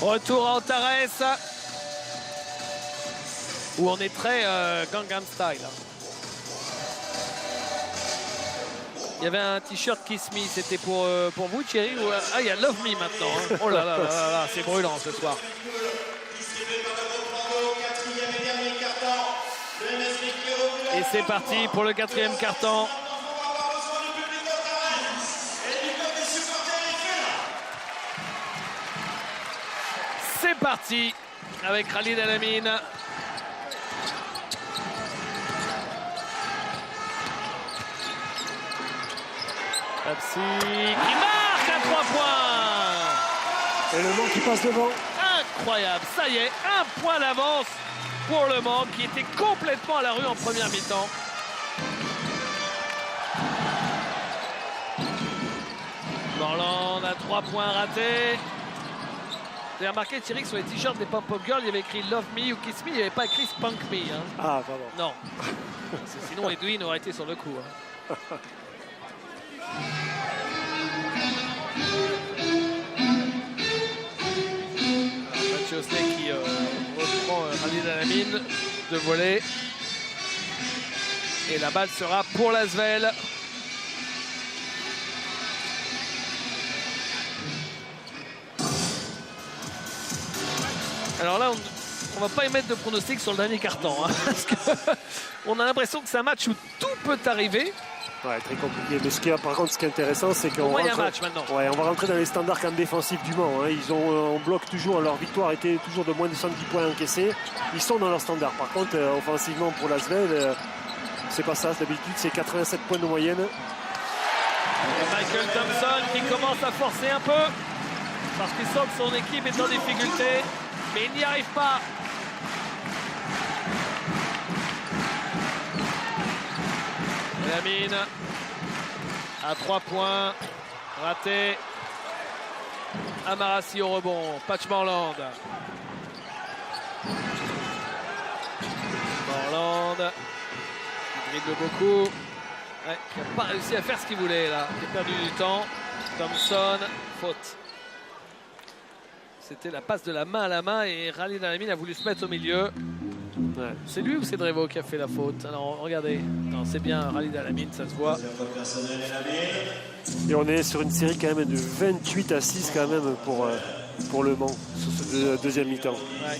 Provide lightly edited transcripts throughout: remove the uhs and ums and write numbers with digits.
Retour à Antares. Où on est très Gangnam Style. Il y avait un t-shirt Kiss Me, c'était pour vous, Thierry ou... Ah, il y a Love Me maintenant. Hein. Oh là là là là là, c'est brûlant ce soir. Et c'est parti pour le 4e quart-temps. C'est parti avec Khalid El-Amin. Apsi qui marque à 3 points. Et Le Mans qui passe devant. Incroyable, ça y est, un point d'avance pour Le Mans qui était complètement à la rue en première mi-temps. Morland à 3 points ratés. Vous avez remarqué, Thierry, que sur les t-shirts des Pop-Up Girls, il y avait écrit Love Me ou Kiss Me, il n'y avait pas écrit Spunk Me. Hein. Ah, pardon. Non. Sinon, Edwin aurait été sur le coup. Hein. Mathieu Osley qui reprend Khalid El-Amin de voler. Et la balle sera pour l'Asvel. Alors là, on va pas émettre de pronostic sur le dernier carton. Hein, parce qu'on a l'impression que c'est un match où tout peut arriver. Ouais, très compliqué. Mais par contre, ce qui est intéressant, c'est qu'on rentre... match maintenant. Ouais, on va rentrer dans les standards quand même défensifs du Mans. Hein. On bloque toujours, leur victoire était toujours de moins de 110 points encaissés. Ils sont dans leurs standards. Par contre, offensivement pour l'Asvel, c'est pas ça. D'habitude, c'est 87 points de moyenne. Et Michael Thompson qui commence à forcer un peu parce qu'il sent que son équipe est en difficulté, mais il n'y arrive pas. El-Amin à 3 points, raté. Amarassi au rebond, Patch Morland. Morland, qui dribble beaucoup, ouais, qui n'a pas réussi à faire ce qu'il voulait là, qui a perdu du temps. Thompson, faute. C'était la passe de la main à la main et Khalid El-Amin a voulu se mettre au milieu. Ouais. C'est lui ou c'est Drevo qui a fait la faute? Alors regardez, non, c'est bien Khalid El-Amin, ça se voit. Et on est sur une série quand même de 28 à 6 quand même pour Le Mans sur ce deuxième mi-temps. Ouais.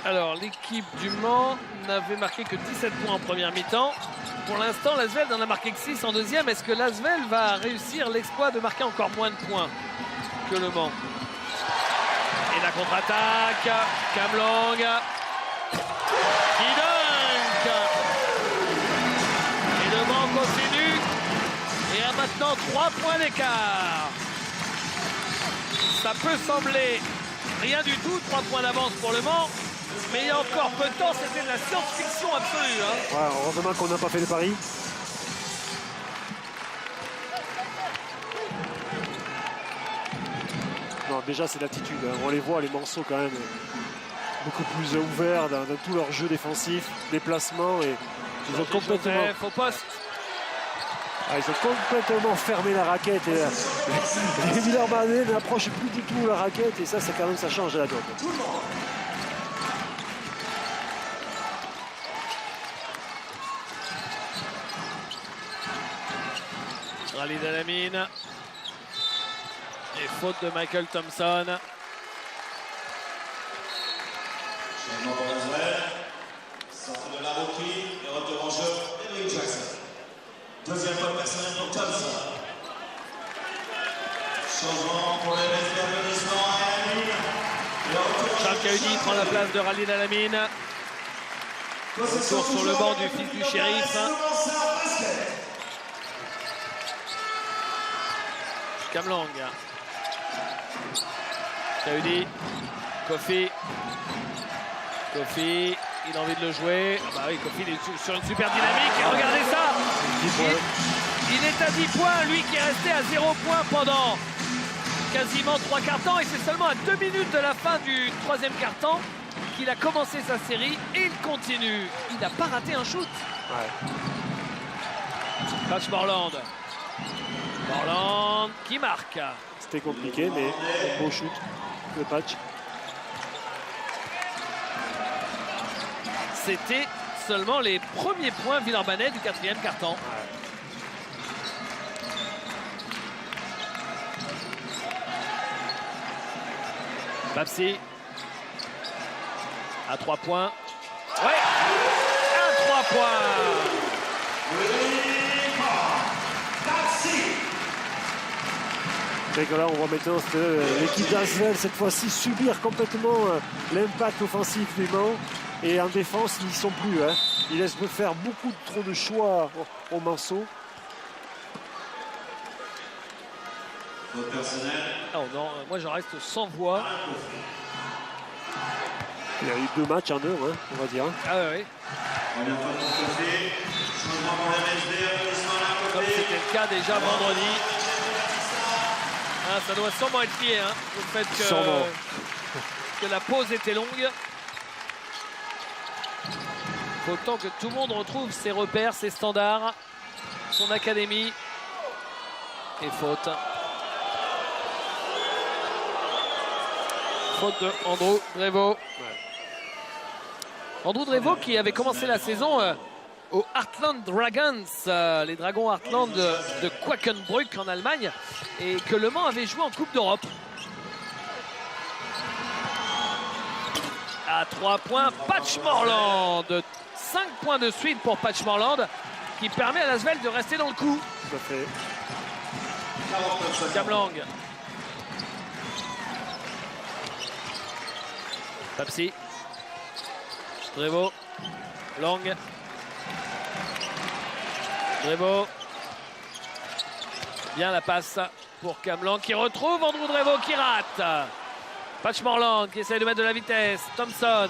Alors l'équipe du Mans n'avait marqué que 17 points en première mi-temps. Pour l'instant, l'Asvel n'en a marqué que 6 en deuxième. Est-ce que l'Asvel va réussir l'exploit de marquer encore moins de points que Le Mans? Et la contre-attaque, Kamlang qui dunk. Et Le Mans continue et a maintenant 3 points d'écart. Ça peut sembler rien du tout, 3 points d'avance pour Le Mans. Mais il y a encore peu de temps, c'était de la science-fiction absolue. Hein. Ouais, heureusement qu'on n'a pas fait le pari. Non, déjà, c'est l'attitude. Hein. On les voit, les morceaux, quand même, beaucoup plus ouverts dans tout leur jeu défensif, déplacement. Et ils ont complètement... Faux poste. Ah, ils ont complètement fermé la raquette. Et les Villeurbanais n'approchent plus du tout la raquette. Et ça, quand même, ça change la donne. Khalid El-Amin. Et faute de Michael Thompson. Sortie de la rookie et retour en jeu Edwin Jackson. Deuxième faute personnelle pour Thompson. Changement pour les applaudissements à El-Amin. Charles Cahudy prend la place de Khalid El-Amin. Retour sur le banc du fils du shérif. Kamlang. Cahudy. Kofi. Kofi. Il a envie de le jouer. Ah bah oui, Kofi il est sur une super dynamique. Et regardez ça. Il est à 10 points. Lui qui est resté à 0 points pendant quasiment 3 quarts temps. Et c'est seulement à 2 minutes de la fin du 3e quart temps qu'il a commencé sa série et il continue. Il n'a pas raté un shoot. Ouais. Patch Morland. Morland qui marque. C'était compliqué, mais beau shoot, le Patch. C'était seulement les premiers points villeurbanais du 4e quart-temps. Ouais. Babsi à 3 points. Ouais, à 3 points. Et que là, on voit maintenant l'équipe d'Asvel cette fois-ci subir complètement l'impact offensif du Mans. Et en défense, ils n'y sont plus. Hein. Ils laissent faire beaucoup trop de choix au Manceau. Votre personnel. Oh non, moi je reste sans voix. Il y a eu 2 matchs en heure, hein, on va dire. Ah ouais, oui. Première fois de mon côté. Changement pour MSD. Applaudissements à Comme côté. c'était le cas déjà vendredi. Ah, ça doit sûrement être lié hein, au fait Sûrement. que la pause était longue. Il faut autant que tout le monde retrouve ses repères, ses standards, son académie. Et faute. Faute de Andrew Drevo. Ouais. Andrew Drevo qui avait commencé la saison au Heartland Dragons, les Dragons Heartland de Quakenbrück en Allemagne, et que Le Mans avait joué en Coupe d'Europe. À 3 points, Patch Morland. 5 points de suite pour Patch Morland, qui permet à l'Asvel de rester dans le coup. Tout à fait. Camlang. Papsi. Drevo. Lang. Drevo. Bien la passe pour Camlang qui retrouve Andrew Drevo qui rate. Patch Morland qui essaie de mettre de la vitesse. Thompson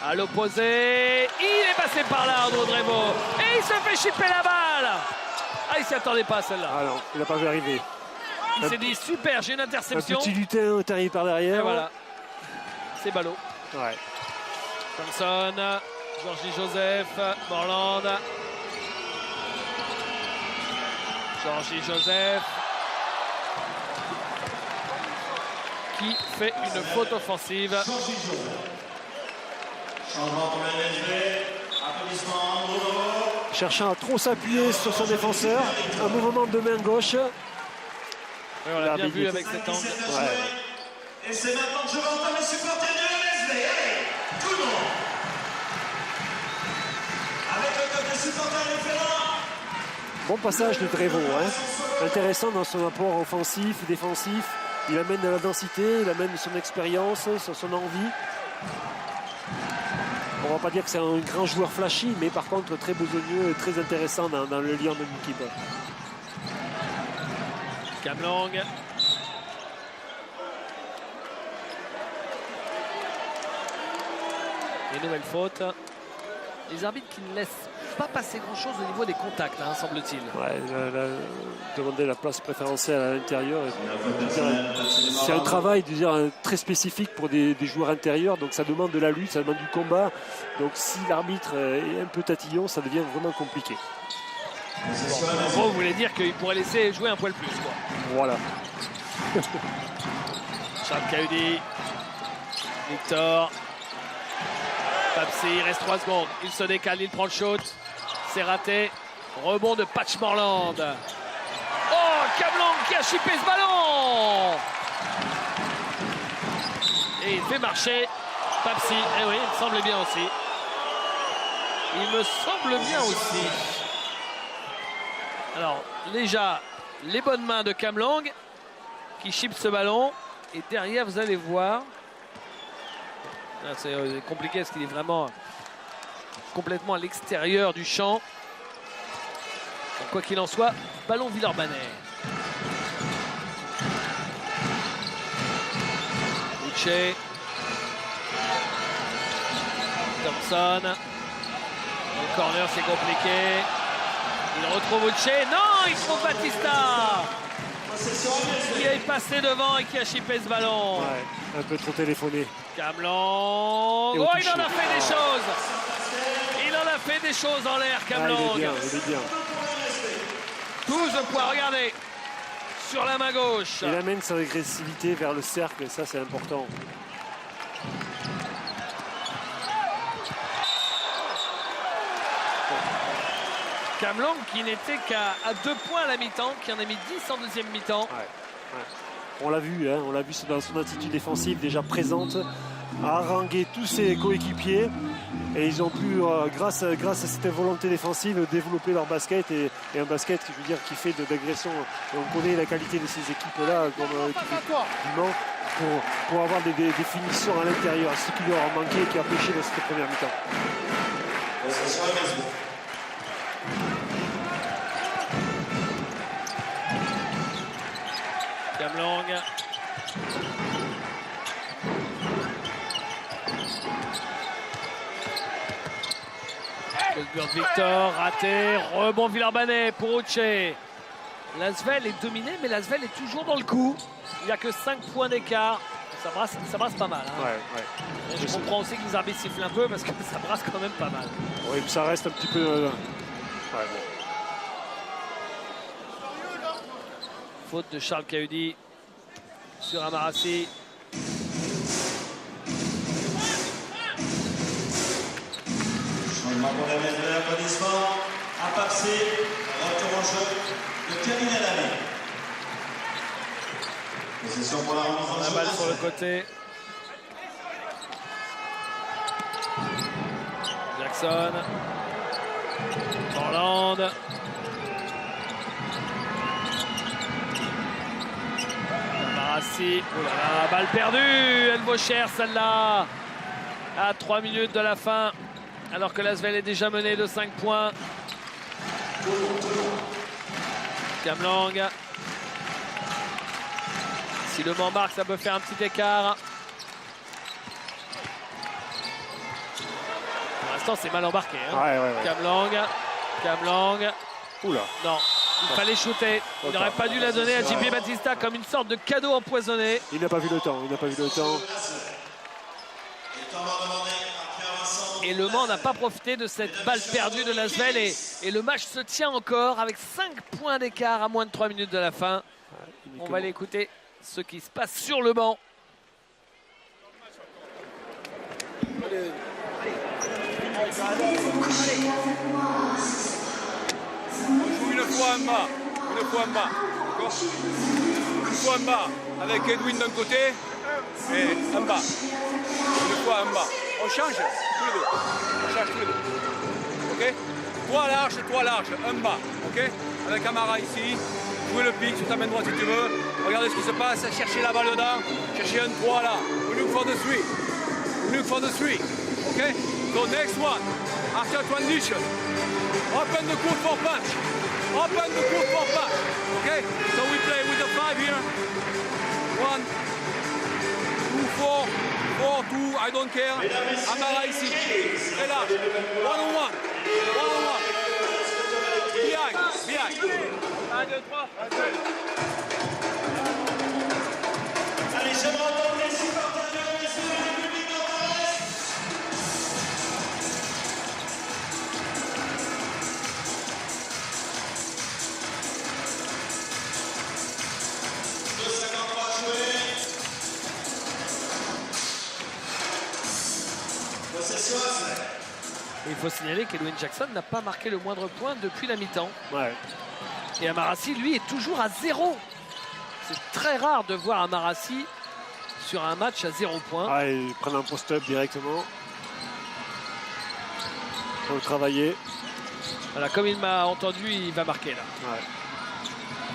à l'opposé. Il est passé par là, Andrew Drevo. Et il se fait chipper la balle. Ah, il s'y attendait pas celle-là. Ah non, il n'a pas vu arriver. Il s'est dit super, j'ai une Un interception. petit lutin est arrivé par derrière. Et voilà. C'est ballot. Ouais. Thompson, Georgie Joseph, Morland. Georgie Joseph qui fait une faute offensive. Changement pour MSD. Applaudissements Andrew Drevo. Cherchant à trop s'appuyer sur son défenseur. Un mouvement de main gauche. Oui, on l'a bien vu avec cet angle. Et c'est maintenant que je vais entendre les supporters de MSD. Allez, tout le monde. Avec le code des supporters référents. Bon passage de Drevo. Hein. Intéressant dans son apport offensif, défensif. Il amène de la densité, il amène son expérience, son envie. On ne va pas dire que c'est un grand joueur flashy, mais par contre très besogneux et très intéressant dans le lien de l'équipe. Camlang. Et nouvelle faute. Les arbitres qui ne laissent pas passer grand-chose au niveau des contacts, hein, semble-t-il. Ouais, demander la place préférentielle à l'intérieur. C'est un travail très spécifique pour des joueurs intérieurs, donc ça demande de la lutte, ça demande du combat. Donc si l'arbitre est un peu tatillon, ça devient vraiment compliqué. En gros, vous voulez dire qu'il pourrait laisser jouer un poil plus, quoi. Voilà. Charles Cahudi. Victor. Papsi, il reste 3 secondes. Il se décale, il prend le shoot. C'est raté. Rebond de Patch Morland. Oh, Camlang qui a chippé ce ballon. Et il fait marcher Papsi. Eh oui, il me semble bien aussi. Il me semble bien aussi. Alors, déjà, les bonnes mains de Camlang qui chippe ce ballon. Et derrière, vous allez voir. C'est compliqué parce qu'il est vraiment complètement à l'extérieur du champ. Donc, quoi qu'il en soit, ballon villeurbanais. Uche. Thompson. Le corner, c'est compliqué. Il retrouve Uche. Non, il trouve Batista qui est passé devant et qui a chippé ce ballon. Ouais. Un peu trop téléphoné. Camelong. Et au Oh, il toucher. en a fait des choses. Il en a fait des choses en l'air, Ah, Camelong. il est bien. 12 points, regardez. Sur la main gauche. Il amène sa agressivité vers le cercle, et ça c'est important. Camelong qui n'était qu'à 2 points à la mi-temps, qui en a mis 10 en deuxième mi-temps. Ouais. On l'a vu, hein, dans son attitude défensive déjà présente, à haranguer tous ses coéquipiers. Et ils ont pu, grâce à cette volonté défensive, développer leur basket. Et un basket, je veux dire, qui fait d'agression. Et on connaît la qualité de ces équipes-là, comme l'équipe du Mans, pour avoir des finitions à l'intérieur. Ce qui leur a manqué et qui a pêché dans cette première mi-temps. Camelong. Le but de Victor, raté, rebond Villeurbanne pour Uche. L'Asvel est dominé, mais l'Asvel est toujours dans le coup. Il n'y a que 5 points d'écart. Ça brasse pas mal. Hein. Ouais. Et je comprends aussi que les arbitres sifflent un peu parce que ça brasse quand même pas mal. Oui, mais ça reste un petit peu... Faute de Charles Cahudi sur Amarassi. Changement pour la MSV, applaudissements. À Papsé, retour en jeu de Kevin Adami. Possession pour la remise en La jeu. balle sur le côté. Jackson. Borland. Amarassi. Oh là là, balle perdue. Elle vaut cher celle-là. À 3 minutes de la fin. Alors que l'Asvel est déjà mené de 5 points. Camelong. Si le Mans marque, ça peut faire un petit écart. Pour l'instant, c'est mal embarqué. Hein. Ouais. Camelong. Oula. Non, il fallait shooter. Il n'aurait pas dû la donner à JP Battista comme une sorte de cadeau empoisonné. Il n'a pas vu le temps. Et Le Mans n'a pas profité de cette balle perdue de l'Asvel. Et le match se tient encore avec 5 points d'écart à moins de 3 minutes de la fin. On va aller écouter ce qui se passe sur le banc. On joue une fois en bas, d'accord. Une fois en bas, avec Edwin d'un côté et en bas. Une fois en bas. On change tous les deux. Ok. Toi large, en bas. Ok. Avec Amara ici. Jouer le pic sur ta main droite si tu veux. Regardez ce qui se passe. Chercher la balle dedans. Chercher un 3 là. We look for the three. Ok. So next one. After transition. Open the court for punch. Okay? So we play with the 5 here. 1, 2, 4, 4, 2, I don't care. Amara ici. Très large. 1-on-1. Behind. 1, 2, 3. Allez, j'aimerais entendre les supporters de la MSV et le public en Paris. Il faut signaler qu'Edwin Jackson n'a pas marqué le moindre point depuis la mi-temps. Ouais. Et Amarassi, lui, est toujours à 0. C'est très rare de voir Amarassi sur un match à 0 points. Ah, ils prennent un post-up directement. Pour le travailler. Voilà, comme il m'a entendu, il va marquer là. Ouais.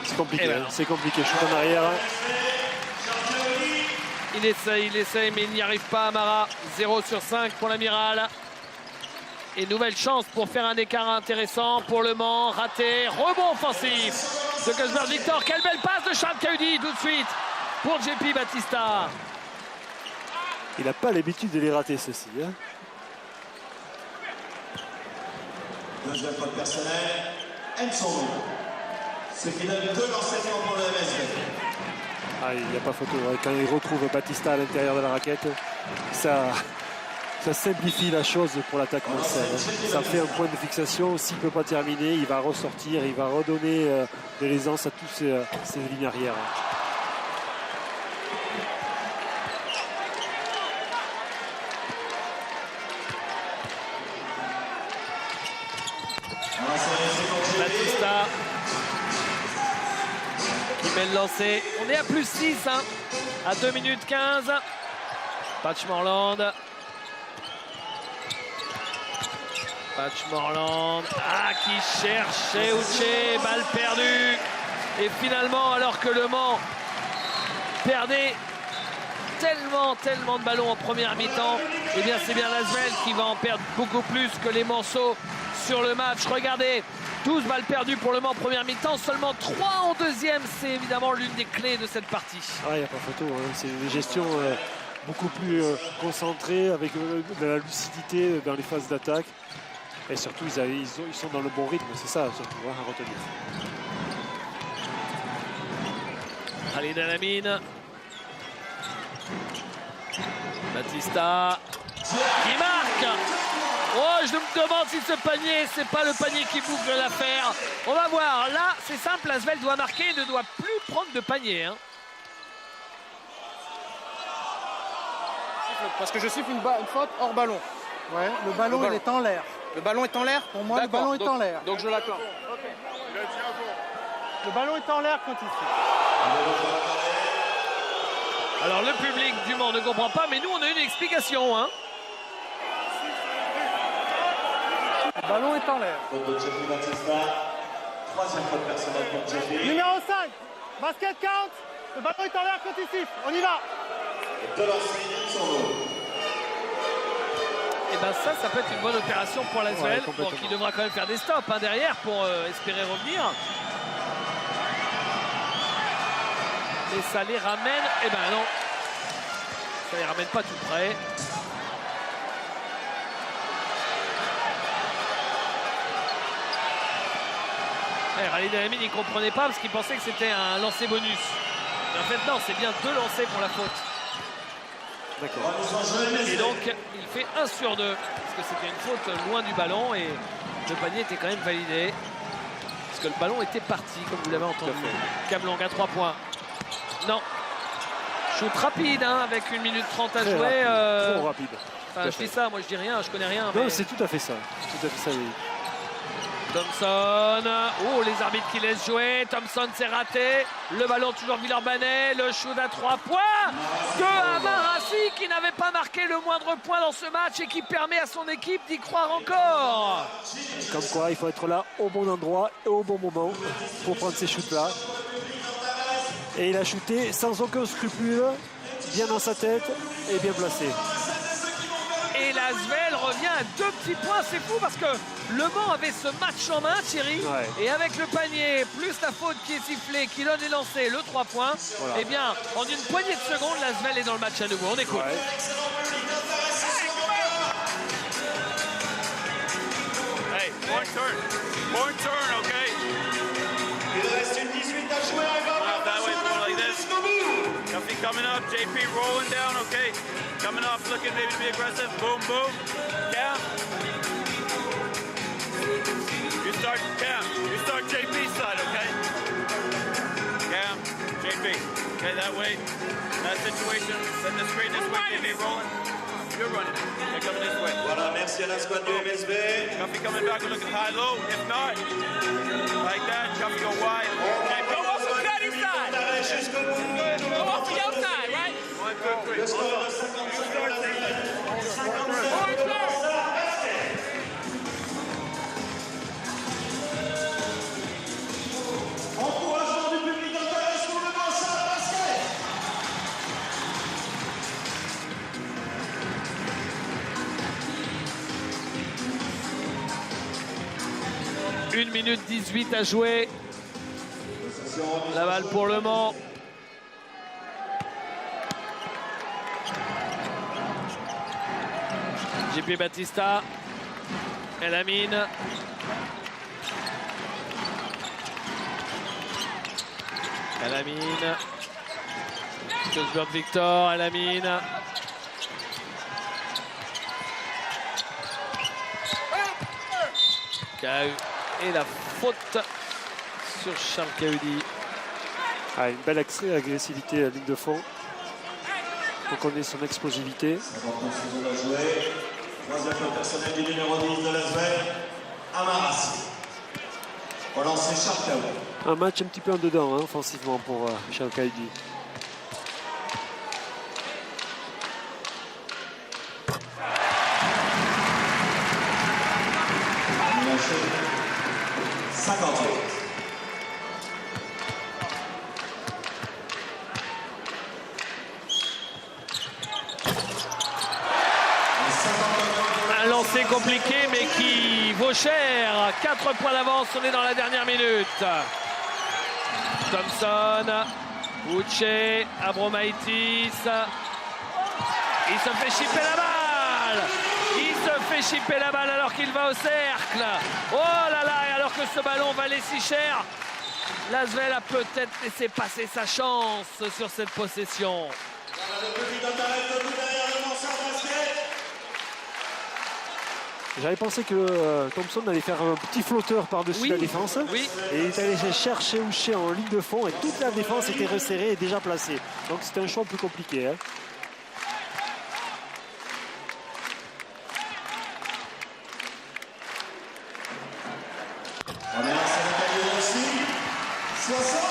C'est compliqué, Eh ben c'est compliqué. Shoot en arrière. Il essaye, mais il n'y arrive pas. Amara, 0 sur 5 pour l'Amiral. Et nouvelle chance pour faire un écart intéressant pour Le Mans. Raté, rebond offensif de Cosmer Victor. Quelle belle passe de Charles Cahudi tout de suite pour JP Battista. Il n'a pas l'habitude de les rater, ceci. Hein. Deuxième faute personnelle, Enson. Ce qui donne 2 lancers francs pour le MSV. Ah, il n'y a pas photo. Quand il retrouve Batista à l'intérieur de la raquette, ça simplifie la chose pour l'attaque mancelle. Ça fait un point de fixation. S'il ne peut pas terminer, il va ressortir, il va redonner de l'aisance à toutes ces lignes arrière. Batista qui met le lancer. On est à plus 6 hein, à 2 minutes 15. Patch Morland. Qui cherche Uche, balle perdue. Et finalement, alors que Le Mans perdait tellement de ballons en première mi-temps, eh bien c'est bien l'Asvel qui va en perdre beaucoup plus que les Manceaux sur le match. Regardez, 12 balles perdues pour Le Mans en première mi-temps, seulement 3 en deuxième. C'est évidemment l'une des clés de cette partie. Ah, il n'y a pas photo, hein. C'est une gestion beaucoup plus concentrée, avec de la lucidité dans les phases d'attaque. Et surtout, ils sont dans le bon rythme, c'est ça surtout à retenir. Khalid Elamine. Batista qui marque. Oh, je me demande si ce panier, c'est pas le panier qui boucle l'affaire. On va voir. Là, c'est simple, l'Asvel doit marquer, il ne doit plus prendre de panier. Hein. Parce que je siffle une faute hors ballon. Ouais, le ballon il est en l'air. Le ballon est en l'air? Pour moi, le ballon est en l'air. Donc je l'accorde. Okay. Le ballon est en l'air quand il siffle. Alors le public du Mans ne comprend pas, mais nous on a une explication. Hein. Le ballon est en l'air. Troisième faute personnelle pour Jeffy. Numéro 5, basket count. Le ballon est en l'air quand il siffle. On y va. De lancer sur l'eau. Et bien ça peut être une bonne opération pour l'Asvel, Ouais, bon, qui devra quand même faire des stops hein, derrière pour espérer revenir. Et ça les ramène, eh ben non, ça les ramène pas tout près. Khalid Elamine il comprenait pas parce qu'il pensait que c'était un lancer bonus. Mais en fait non, c'est bien 2 lancers pour la faute. D'accord. Et donc il fait 1 sur 2 parce que c'était une faute loin du ballon et le panier était quand même validé parce que le ballon était parti comme vous l'avez entendu. Kamlang à 3 points. Non. Shoot rapide hein, avec 1 minute 30 à Très jouer. rapide. Trop rapide. Enfin, je dis ça, moi je dis rien, je connais rien. Non, Mais... c'est tout à fait ça. Tout à fait ça, oui. Thompson, oh les arbitres qui laissent jouer, Thompson c'est raté, le ballon toujours Villeurbanne, le shoot à 3 points de Amarassi qui n'avait pas marqué le moindre point dans ce match et qui permet à son équipe d'y croire encore. Comme quoi, il faut être là au bon endroit et au bon moment pour prendre ces shoots-là. Et il a shooté sans aucun scrupule, bien dans sa tête et bien placé. Et l'Asvel revient à 2 petits points, c'est fou parce que Le Mans avait ce match en main, Thierry, Ouais. et avec le panier, plus la faute qui est sifflée, qui donne est lancé, le 3 points, Voilà. eh bien, en une poignée de secondes, l'Asvel est dans le match à nouveau. On écoute. Ouais. Hey, one turn, okay? Il reste une 18 à jouer. Out that way, more like this. Duffy coming up, JP rolling down, okay? Coming off, looking maybe to be aggressive. Boom, boom. Cam. You start Cam. You start JP's side, okay? Cam, JP. Okay, that way. That situation. Set the screen this way, JP rolling. You're running. They're coming this way. Voilà, merci à la squad du MSB. Duffy coming back and looking high low. If not, like that, Duffy go wide. Okay, go off the cutting side. Jusqu'au bout. Go off the outside, right? 1, 2, 3. Le score de 55. Encouragement du public d'intérêt pour le Barça basket. 1 minute 18 à jouer. La balle pour Le Mans. JP Batista. Elamine. Elamine. Cosburn Victor, Elamine. Kahu et la faute sur Charles Kahudi. Ah, une belle agressivité à la ligne de fond. On connaît son explosivité. 59 secondes à jouer. Troisième faute personnelle du numéro 10 de l'Asvel, Amarassi. Relancé Charles Kahudi. Un match un petit peu en dedans, hein, offensivement pour Charles Kahudi. Il a joué 58. Un lancer compliqué mais qui vaut cher. 4 points d'avance, on est dans la dernière minute. Thompson, Uche, Abromaitis. Il se fait chipper la balle. Il se fait chipper la balle alors qu'il va au cercle. Oh là là, et alors que ce ballon valait si cher, l'Asvel a peut-être laissé passer sa chance sur cette possession. J'avais pensé que Thompson allait faire un petit flotteur par-dessus la défense. Oui. Et il allait chercher Uche en ligne de fond et toute la défense était resserrée et déjà placée. Donc c'était un choix plus compliqué. Hein. Première série aussi. 60.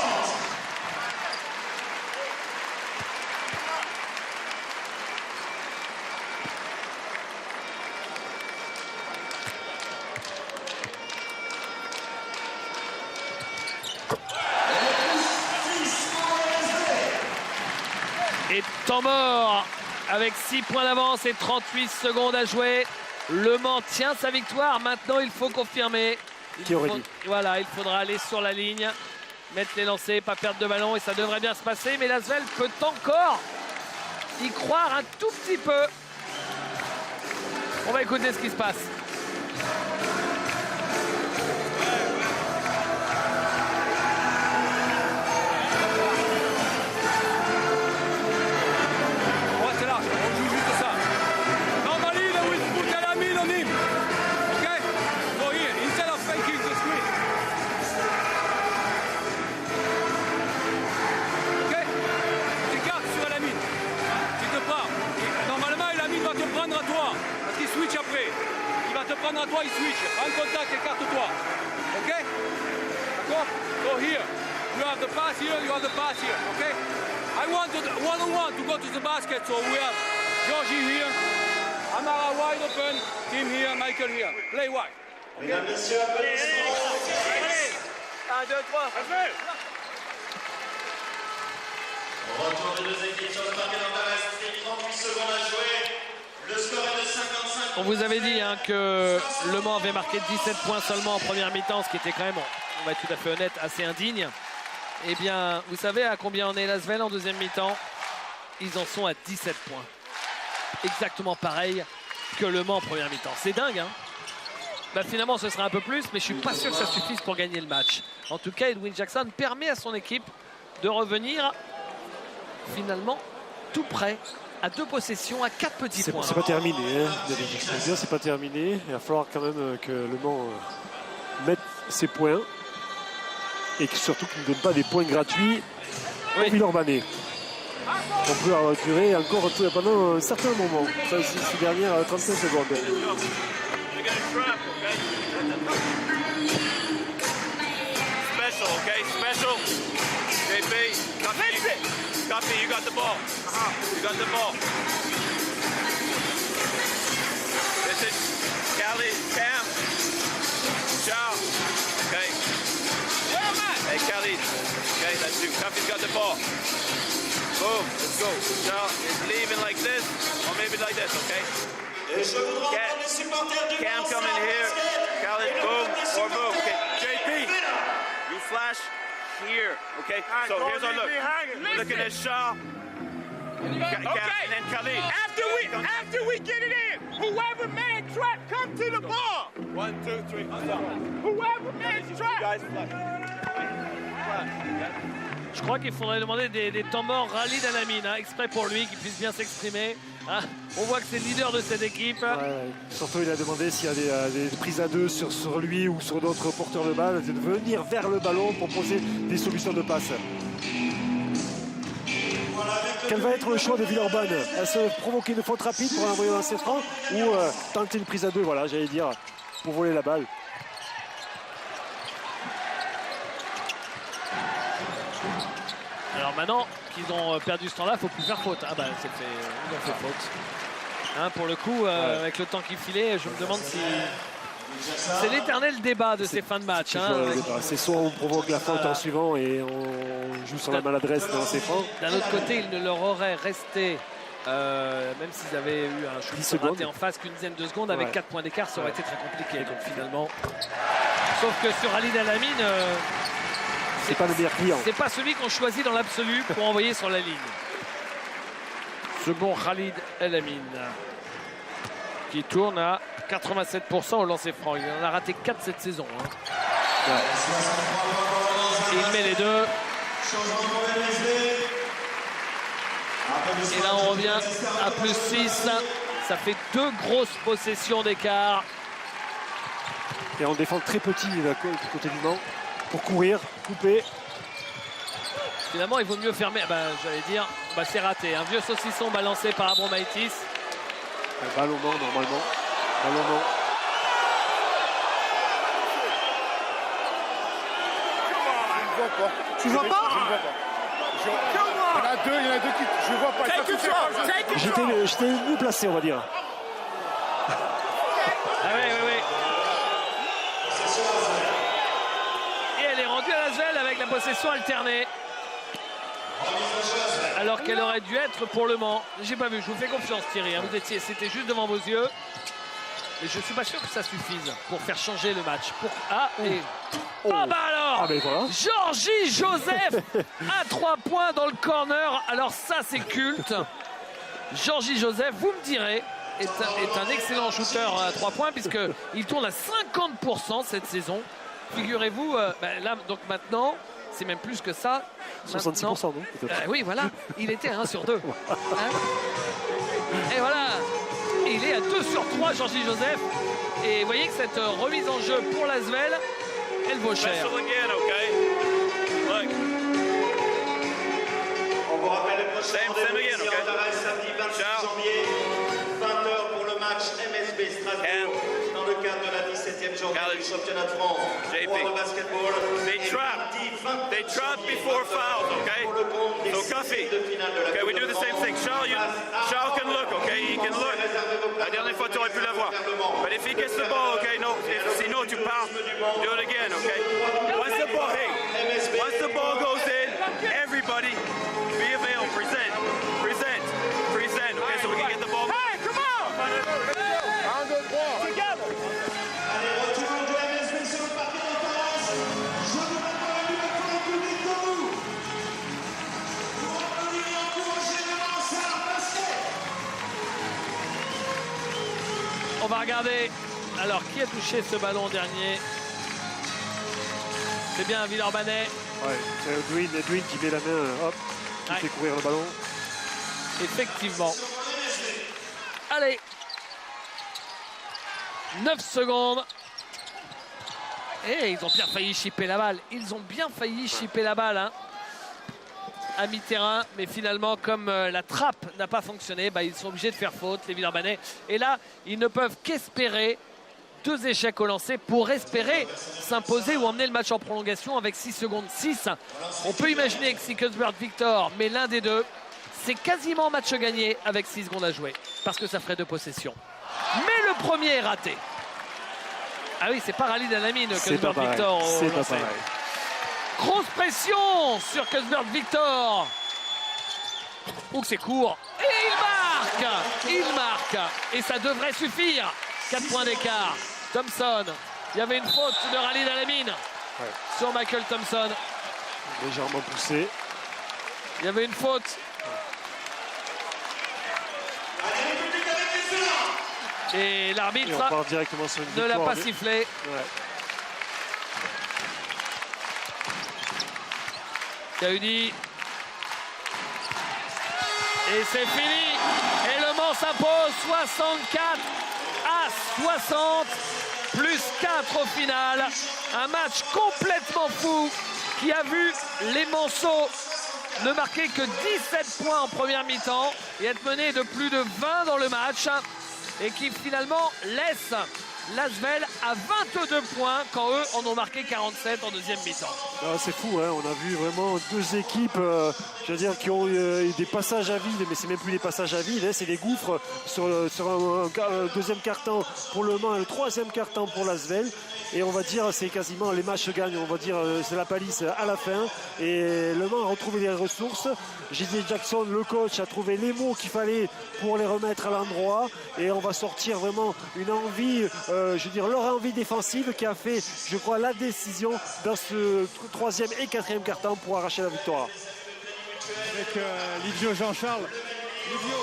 Et temps mort avec 6 points d'avance et 38 secondes à jouer. Le Mans tient sa victoire. Maintenant, il faut confirmer. Qui aurait dit ? Voilà, il faudra aller sur la ligne, mettre les lancers, pas perdre de ballon et ça devrait bien se passer. Mais l'Asvel peut encore y croire un tout petit peu. On va écouter ce qui se passe. Prendre à toi, il switch. En contact, écarte-toi. OK? D'accord? So here. You have the pass here, you have the pass here. OK? I want one-on-one to go to the basket. So we have Georgie here, Amara wide open, Tim here, Michael here. Play wide. Mesdames, messieurs, applaudissements. 1, 2, 3. Retour des deux équipes sur le parquet d'Antares. 38 secondes à jouer. Le score est de 55. On vous avait dit que Le Mans avait marqué 17 points seulement en première mi-temps, ce qui était quand même, on va être tout à fait honnête, assez indigne. Eh bien, vous savez à combien en est l'Asvel en deuxième mi-temps? Ils en sont à 17 points. Exactement pareil que Le Mans en première mi-temps. C'est dingue, hein? Bah, finalement, ce sera un peu plus, mais je suis pas sûr que ça suffise pour gagner le match. En tout cas, Edwin Jackson permet à son équipe de revenir finalement tout près, à 2 possessions, à 4 petits points. C'est pas terminé, hein. C'est pas terminé. Il va falloir quand même que Le Mans mette ses points et surtout qu'il ne donne pas des points gratuits au Villeurbanais. On peut durer encore pendant un certain moment, ces dernières 35 secondes. Special, okay? Special. JP, copy, you got the ball. You got the ball. This is Callie, Cam, Charles. Okay. Hey, Callie. Okay, that's you. Copy's got the ball. Boom, let's go. Charles is leaving like this, or maybe like this, okay? Cam coming here. Callie, boom, or boom. Okay, JP, you flash here, okay? So here's our look. Look at this, Shaw. Okay. And then Khalid. After we get it in, whoever man trap, come to the ball. 1, 2, 3. Whoever man trap. Guys, flash. Flash. Yeah. Je crois qu'il faudrait demander des temps morts Khalid Elamine, hein, exprès pour lui, qu'il puisse bien s'exprimer. Hein. On voit que c'est le leader de cette équipe. Ouais. Surtout, il a demandé s'il y a des prises à deux sur lui ou sur d'autres porteurs de balle, de venir vers le ballon pour poser des solutions de passe. Quel va être le choix de Villeurbanne? Est-ce provoquer une faute rapide pour envoyer dans ses francs ou tenter une prise à deux, voilà, j'allais dire, pour voler la balle? Alors maintenant qu'ils ont perdu ce temps-là, il ne faut plus faire faute. Ah bah c'est fait, ils ont fait faute. Hein, pour le coup, avec le temps qui filait, je me demande si... C'est l'éternel débat de ces fins de match. Hein, c'est soit on provoque la faute en suivant et on joue sur la maladresse dans ses francs. D'un autre côté, il ne leur aurait resté, même s'ils avaient eu un shoot raté en face, qu'une dizaine de secondes, avec 4 points d'écart, ça aurait été très compliqué. Donc finalement, sauf que sur Khalid Elamine, c'est pas le meilleur client. C'est pas celui qu'on choisit dans l'absolu pour envoyer sur la ligne. Ce bon Khalid Elamine qui tourne à 87% au lancer franc. Il en a raté 4 cette saison. Hein. Ouais. Et il met les deux. Et là, on revient à plus 6. Ça fait 2 grosses possessions d'écart. Et on défend très petit du côté du Mans pour courir, couper. Finalement, il vaut mieux fermer. J'allais dire, c'est raté. Un vieux saucisson balancé par Abromaitis. Balle au Mans, normalement. Balle au Mans. Tu vois pas? Il y en a deux qui. Je vois pas. J'étais mieux placé, on va dire. Ah oui. Et elle est rendue à l'Asvel avec la possession alternée. Alors qu'elle aurait dû être pour le Mans. J'ai pas vu, je vous fais confiance Thierry. Hein. C'était juste devant vos yeux. Mais je suis pas sûr que ça suffise pour faire changer le match. Ah bah alors voilà. Georgie Joseph à 3 points dans le corner. Alors ça c'est culte. Georgie Joseph, vous me direz, est un excellent shooter à 3 points puisqu'il tourne à 50% cette saison. Figurez-vous, là donc maintenant, c'est même plus que ça. 66%, non oui, voilà, il était à 1 sur 2. Hein. Et voilà, il est à 2 sur 3, Georgie Joseph. Et vous voyez que cette remise en jeu pour l'Asvel, elle vaut cher. On vous rappelle le prochain rendez-vous ici en Arrêt samedi 26 janvier, 20h pour le match MSB Strasbourg dans le cadre de la 17e journée du championnat de France. Pour le basketball, They trap before fouls, okay? So Coffee, okay, we do the same thing. Charles can look, okay? He can look. La dernière fois, tu aurais pu l'avoir. But if he gets the ball, okay, no, sinon tu pars, do it again, okay? Once the ball goes in, everybody be available, present, okay? So we can get the ball. Hey, come on! 1, 2, 3. Together! Allez, retour de MSB sur le parquet d'Antoras. Je vous demande la vue de tout le public debout. Pour applaudir et encourager le Mansart Basket. On va regarder. Alors, qui a touché ce ballon dernier? C'est bien Villeurbanais. Ouais, c'est Edwin qui met la main, hop, qui fait courir le ballon. Effectivement. Allez. 9 secondes. Et ils ont bien failli chipper la balle. Hein. À mi-terrain. Mais finalement, comme la trappe n'a pas fonctionné, ils sont obligés de faire faute, les Villeurbanais. Et là, ils ne peuvent qu'espérer 2 échecs au lancer pour espérer s'imposer ou emmener le match en prolongation avec 6 secondes 6. On peut imaginer que si Cuthbert Victor, mais l'un des deux, c'est quasiment match gagné avec 6 secondes à jouer. Parce que ça ferait 2 possessions. Mais le premier est raté. Ah oui, c'est pas Khalid Elamine que Cuthbert Victor. C'est pas pareil. Grosse pression sur Cuthbert Victor. Ouh, c'est court. Et il marque. Et ça devrait suffire. 4 points d'écart. Thompson. Il y avait une faute de Khalid Elamine sur Michael Thompson. Légèrement poussé. Il y avait une faute. Et l'arbitre ne l'a pas sifflé. Kaudi. Et c'est fini. Et Le Mans s'impose 64-60. Plus 4 au final. Un match complètement fou qui a vu les Manceaux ne marquer que 17 points en première mi-temps et être mené de plus de 20 dans le match. Et qui finalement laisse l'Asvel à 22 points quand eux en ont marqué 47 en deuxième mi-temps. C'est fou, hein. On a vu vraiment deux équipes qui ont eu des passages à vide, mais c'est même plus des passages à vide, hein. C'est des gouffres sur un deuxième quart-temps pour Le Mans et le troisième quart-temps pour l'Asvel. Et on va dire, c'est quasiment les matchs se gagnent, on va dire, c'est la palisse à la fin. Et Le Mans a retrouvé les ressources. J.D. Jackson, le coach, a trouvé les mots qu'il fallait pour les remettre à l'endroit. Et on va sortir vraiment une envie, leur envie défensive qui a fait, je crois, la décision dans ce troisième et quatrième quart-temps pour arracher la victoire. Avec Livio Jean-Charles. Livio,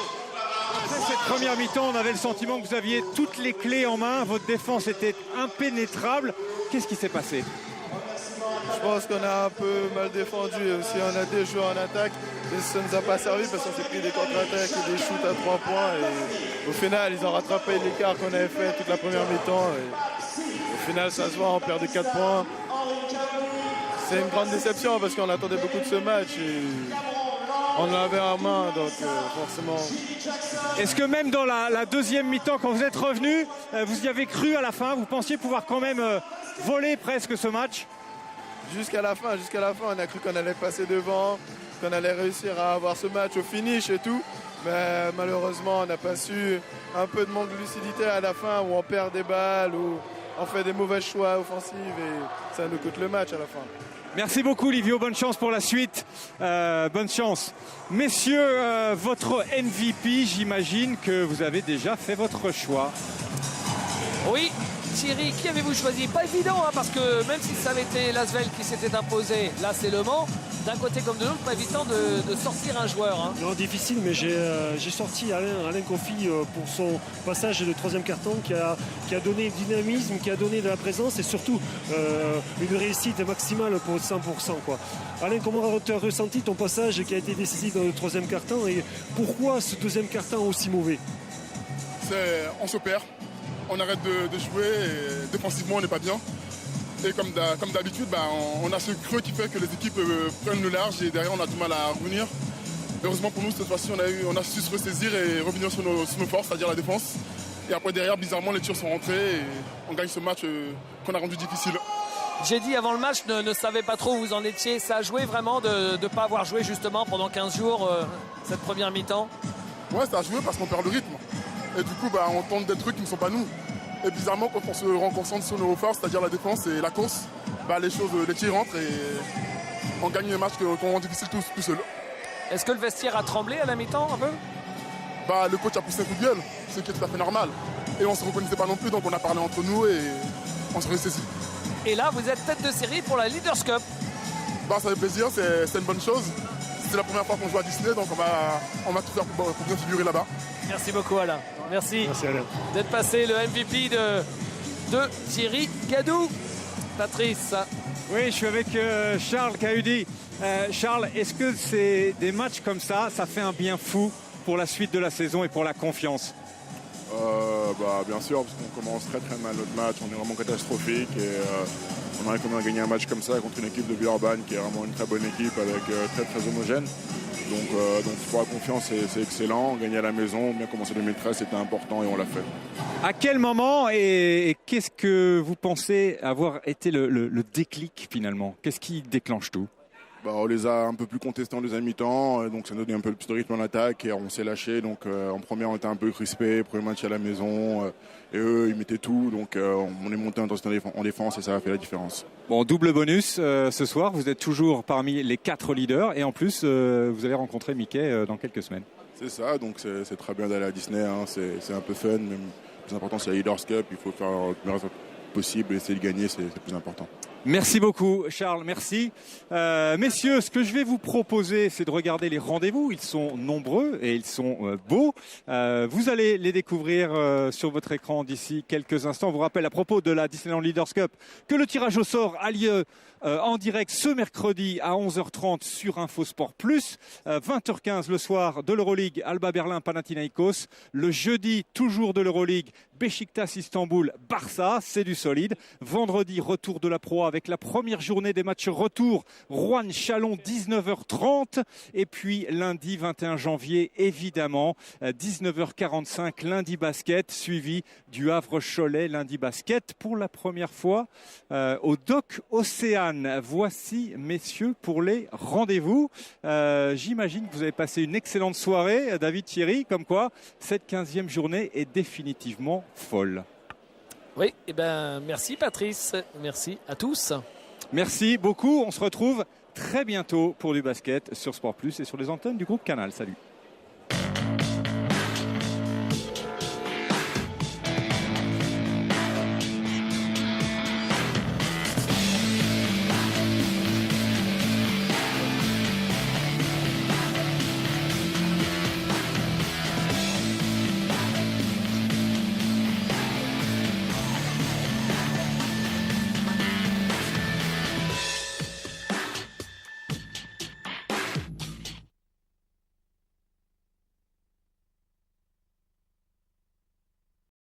après cette première mi-temps, on avait le sentiment que vous aviez toutes les clés en main. Votre défense était impénétrable. Qu'est-ce qui s'est passé? Je pense qu'on a un peu mal défendu et aussi on a des joueurs en attaque et ça ne nous a pas servi parce qu'on s'est pris des contre-attaques et des shoots à 3 points et au final ils ont rattrapé l'écart qu'on avait fait toute la première mi-temps et au final ça se voit, on perd de 4 points. C'est une grande déception parce qu'on attendait beaucoup de ce match et on l'avait en main, donc forcément. Est-ce que même dans la deuxième mi-temps, quand vous êtes revenu, vous y avez cru à la fin? Vous pensiez pouvoir quand même voler presque ce match? Jusqu'à la fin, on a cru qu'on allait passer devant, qu'on allait réussir à avoir ce match au finish et tout. Mais malheureusement, on n'a pas su, un peu de manque de lucidité à la fin où on perd des balles, où on fait des mauvais choix offensifs et ça nous coûte le match à la fin. Merci beaucoup Livio, bonne chance pour la suite. Bonne chance. Messieurs, votre MVP, j'imagine que vous avez déjà fait votre choix. Oui, Thierry, qui avez-vous choisi? Pas évident, hein, parce que même si ça avait été l'Asvel qui s'était imposé, là c'est Le Mans, d'un côté comme de l'autre, pas évident de sortir un joueur. Hein. Non, difficile, mais j'ai sorti Alain Kofi pour son passage de troisième carton qui a donné du dynamisme, qui a donné de la présence et surtout une réussite maximale pour 100%. Quoi. Alain, comment tu as ressenti ton passage qui a été décisif dans le troisième carton et pourquoi ce deuxième carton aussi mauvais? On se perd. On arrête de jouer et défensivement on n'est pas bien. Et comme d'habitude, on a ce creux qui fait que les équipes prennent le large et derrière on a du mal à revenir. Heureusement pour nous cette fois-ci on a su se ressaisir et revenir sur nos forces, c'est-à-dire la défense. Et après derrière bizarrement les tirs sont rentrés et on gagne ce match qu'on a rendu difficile. J'ai dit avant le match ne savais pas trop où vous en étiez. Ça a joué vraiment de ne pas avoir joué justement pendant 15 jours cette première mi-temps? Ouais, ça a joué parce qu'on perd le rythme. Et du coup, on tente des trucs qui ne sont pas nous. Et bizarrement, quand on se concentre sur nos forces, c'est-à-dire la défense et la course, les tirs rentrent et on gagne les matchs qu'on rend difficiles tout seul. Est-ce que le vestiaire a tremblé à la mi-temps un peu? Le coach a poussé un coup de gueule, ce qui est tout à fait normal. Et on ne se reconnaissait pas non plus, donc on a parlé entre nous et on se ressaisit. Et là, vous êtes tête de série pour la Leaders Cup. Ça fait plaisir, c'est une bonne chose. C'est la première fois qu'on joue à Disney, donc on va tout faire pour bien figurer là-bas. Merci beaucoup Alain. Merci Alain d'être passé le MVP de Thierry Gadou. Patrice. Oui, je suis avec Charles Kaudi. Charles, est-ce que c'est des matchs comme ça fait un bien fou pour la suite de la saison et pour la confiance? Bien sûr, parce qu'on commence très très mal notre match, on est vraiment catastrophique et on arrive quand même à gagner un match comme ça contre une équipe de Villeurbanne qui est vraiment une très bonne équipe avec très très homogène. Donc pour la confiance c'est excellent, gagner à la maison, bien commencer 2013 c'était important et on l'a fait. À quel moment et qu'est-ce que vous pensez avoir été le déclic finalement? Qu'est-ce qui déclenche tout? On les a un peu plus contestés en deuxième mi-temps, donc ça nous donne un peu plus de rythme en attaque et on s'est lâché. Donc en première on était un peu crispé, premier match à la maison et eux ils mettaient tout, donc on est monté en défense et ça a fait la différence. Bon, double bonus ce soir, vous êtes toujours parmi les 4 leaders et en plus vous allez rencontrer Mickey dans quelques semaines. C'est ça, donc c'est très bien d'aller à Disney, hein, c'est un peu fun, même le plus important c'est la Leaders Cup, il faut faire le meilleur possible et essayer de gagner, c'est le plus important. Merci beaucoup, Charles. Merci. Messieurs, ce que je vais vous proposer, c'est de regarder les rendez-vous. Ils sont nombreux et ils sont beaux. Vous allez les découvrir sur votre écran d'ici quelques instants. On vous rappelle à propos de la Disneyland Leaders Cup que le tirage au sort a lieu en direct ce mercredi à 11h30 sur Infosport Plus. 20h15 le soir de l'Euroleague, Alba Berlin, Panathinaikos. Le jeudi, toujours de l'Euroleague, Beşiktaş Istanbul, Barça, c'est du solide. Vendredi, retour de la Pro avec la première journée des matchs retour, Rouen Chalon 19h30. Et puis lundi 21 janvier, évidemment, 19h45, lundi basket, suivi du Havre Cholet, lundi basket pour la première fois au Doc Océane. Voici, messieurs, pour les rendez-vous. J'imagine que vous avez passé une excellente soirée, David, Thierry, comme quoi cette 15e journée est définitivement folle. Oui, eh ben, merci Patrice, merci à tous. Merci beaucoup, on se retrouve très bientôt pour du basket sur Sport Plus et sur les antennes du groupe Canal. Salut.